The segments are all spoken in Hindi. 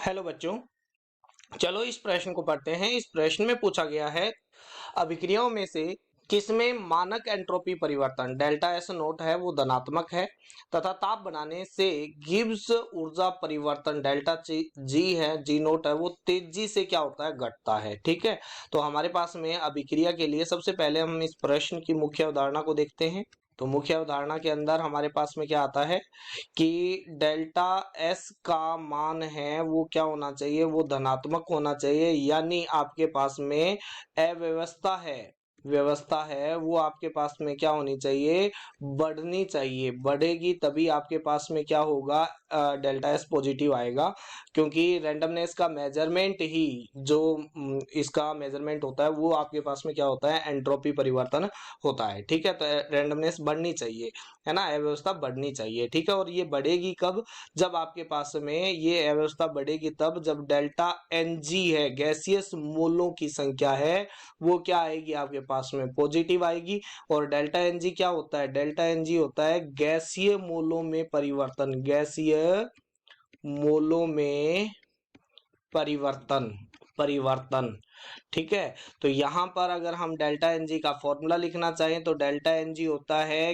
हेलो बच्चों, चलो इस प्रश्न को पढ़ते हैं। इस प्रश्न में पूछा गया है अभिक्रियाओं में से किसमें मानक एंट्रोपी परिवर्तन डेल्टा एस नोट है वो धनात्मक है तथा ताप बढ़ाने से गिब्स ऊर्जा परिवर्तन डेल्टा जी है जी नोट है वो तेजी से क्या होता है घटता है। ठीक है, तो हमारे पास में अभिक्रिया के लिए सबसे पहले हम इस प्रश्न की मुख्य अवधारणा को देखते हैं। तो मुख्य अवधारणा के अंदर हमारे पास में क्या आता है कि डेल्टा एस का मान है वो क्या होना चाहिए, वो धनात्मक होना चाहिए। यानी आपके पास में अव्यवस्था है, व्यवस्था है वो आपके पास में क्या होनी चाहिए, बढ़नी चाहिए। बढ़ेगी तभी आपके पास में क्या होगा, डेल्टा एस पॉजिटिव आएगा। क्योंकि रैंडमनेस का मेजरमेंट ही जो इसका मेजरमेंट होता है वो आपके पास में क्या होता है, एंट्रोपी परिवर्तन होता है। ठीक है, तो रैंडमनेस बढ़नी चाहिए, है ना, अव्यवस्था बढ़नी चाहिए। ठीक है, और ये बढ़ेगी कब, जब आपके पास में ये अव्यवस्था बढ़ेगी तब जब डेल्टा एन जी है, गैसियस मोलों की संख्या है वो क्या आएगी आपके पास में, पॉजिटिव आएगी। और डेल्टा एन जी क्या होता है, डेल्टा एन जी होता है गैसीय मोलों में परिवर्तन, गैसीय मोलों में परिवर्तन, परिवर्तन। ठीक है, तो यहां पर अगर हम डेल्टा एन जी का फॉर्मूला लिखना चाहें तो डेल्टा एन जी होता है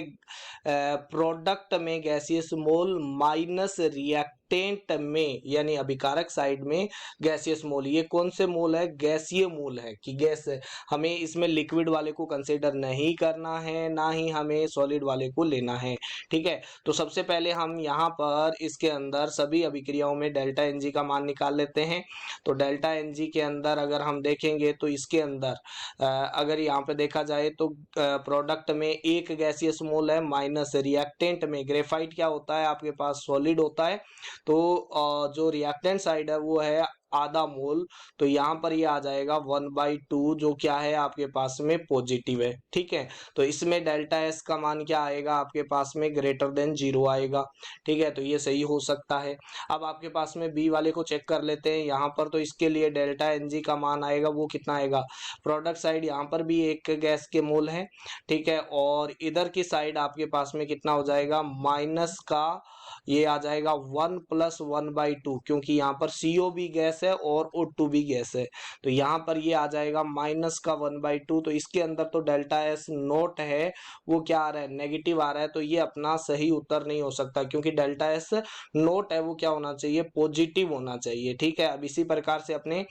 प्रोडक्ट में गैसियस मोल माइनस रिएक्टेंट में यानी अभिकारक साइड में गैसियस मोल। ये कौन से मोल है, गैसीय मोल है कि गैस है। हमें इसमें लिक्विड वाले को कंसीडर नहीं करना है, ना ही हमें सॉलिड वाले को लेना है। ठीक है, तो सबसे पहले हम यहाँ पर इसके अंदर सभी अभिक्रियाओं में डेल्टा एन जी का मान निकाल लेते हैं। तो डेल्टा एन जी के अंदर अगर हम देखेंगे तो इसके अंदर अगर यहाँ पे देखा जाए तो प्रोडक्ट में एक गैसियस मोल है माइनस रिएक्टेंट में ग्रेफाइट क्या होता है आपके पास, सॉलिड होता है। तो जो रिएक्टेंट साइड है वो है आधा मोल। तो यहाँ पर ये आ जाएगा 1/2 जो क्या है आपके पास में पॉजिटिव है। ठीक है, तो इसमें डेल्टा एस का मान क्या आएगा आपके पास में, ग्रेटर देन 0 आएगा। ठीक है, तो ये सही हो सकता है। अब आपके पास में बी वाले को चेक कर लेते हैं यहाँ पर। तो इसके लिए डेल्टा एन जी का मान आएगा वो कितना आएगा, प्रोडक्ट साइड यहाँ पर भी एक गैस के मोल है। ठीक है, और इधर की साइड आपके पास में कितना हो जाएगा, माइनस का ये आ जाएगा 1 + 1/2 क्योंकि यहाँ पर CO भी गैस है और O2 भी गैस है। तो यहाँ पर ये आ जाएगा माइनस का 1/2। तो इसके अंदर तो डेल्टा एस नोट है वो क्या आ रहा है, नेगेटिव आ रहा है। तो ये अपना सही उत्तर नहीं हो सकता क्योंकि डेल्टा एस नोट है वो क्या होना चाहिए, पॉजिटिव होना चाहिए। ठीक है, अब इसी प्रकार से अपने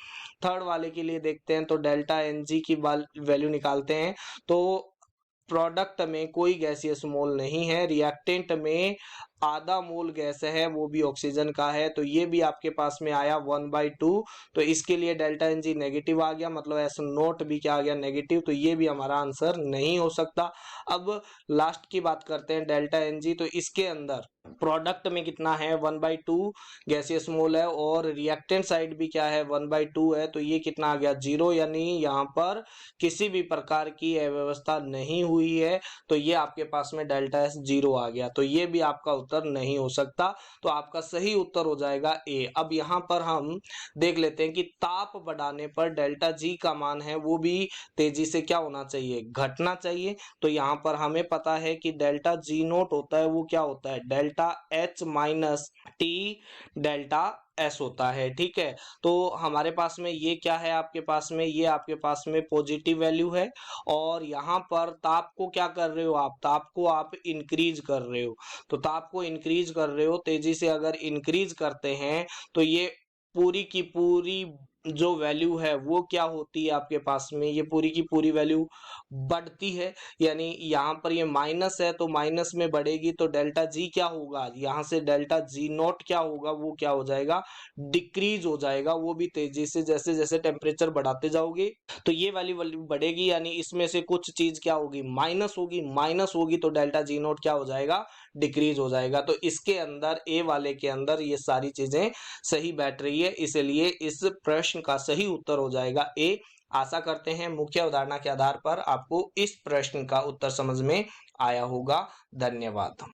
थर्ड वाले के लिए देखते हैं। तो डेल्टा एन जी की वैल्यू निकालते हैं। तो प्रोडक्ट में कोई गैसियस मोल नहीं है, रिएक्टेंट में आधा मोल गैस है वो भी ऑक्सीजन का है। तो ये भी आपके पास में आया 1/2। तो इसके लिए डेल्टा एन जी नेगेटिव आ गया, मतलब एस नोट भी क्या आ गया, नेगेटिव। तो ये भी हमारा आंसर नहीं हो सकता। अब लास्ट की बात करते हैं, डेल्टा एन जी। तो इसके अंदर प्रोडक्ट में कितना है, 1/2 गैसियस मोल है और रिएक्टेंट साइड भी क्या है, 1/2 है। तो ये कितना आ गया, 0। यानी यहाँ पर किसी भी प्रकार की अव्यवस्था नहीं हुई है। तो ये आपके पास में डेल्टा एस 0 आ गया। तो ये भी आपका उत्तर नहीं हो सकता। तो आपका सही उत्तर हो जाएगा ए। अब यहाँ पर हम देख लेते हैं कि ताप बढ़ाने पर डेल्टा जी का मान है वो भी तेजी से क्या होना चाहिए, घटना चाहिए। तो यहाँ पर हमें पता है कि डेल्टा जी नोट होता है वो क्या होता है, delta H minus T delta S होता है। ठीक है, तो हमारे पास में ये क्या है आपके पास में, ये आपके पास में पॉजिटिव वैल्यू है। और यहाँ पर ताप को क्या कर रहे हो आप, ताप को आप इंक्रीज कर रहे हो। तो ताप को इंक्रीज कर रहे हो, तेजी से अगर इंक्रीज करते हैं तो ये पूरी की पूरी जो वैल्यू है वो क्या होती है आपके पास में, ये पूरी की पूरी वैल्यू बढ़ती है। यानी यहाँ पर ये माइनस है तो माइनस में बढ़ेगी। तो डेल्टा जी क्या होगा, यहाँ से डेल्टा जी नोट क्या होगा, वो क्या हो जाएगा, डिक्रीज हो जाएगा। वो भी तेजी से, जैसे जैसे टेम्परेचर बढ़ाते जाओगे तो ये वाली वैल्यू बढ़ेगी। यानी इसमें से कुछ चीज क्या होगी, माइनस होगी। माइनस होगी तो डेल्टा जी नोट क्या हो जाएगा, डिक्रीज हो जाएगा। तो इसके अंदर ए वाले के अंदर ये सारी चीजें सही बैठ रही है, इसलिए इस प्रश्न का सही उत्तर हो जाएगा ए। आशा करते हैं मुख्य अवधारणा के आधार पर आपको इस प्रश्न का उत्तर समझ में आया होगा। धन्यवाद।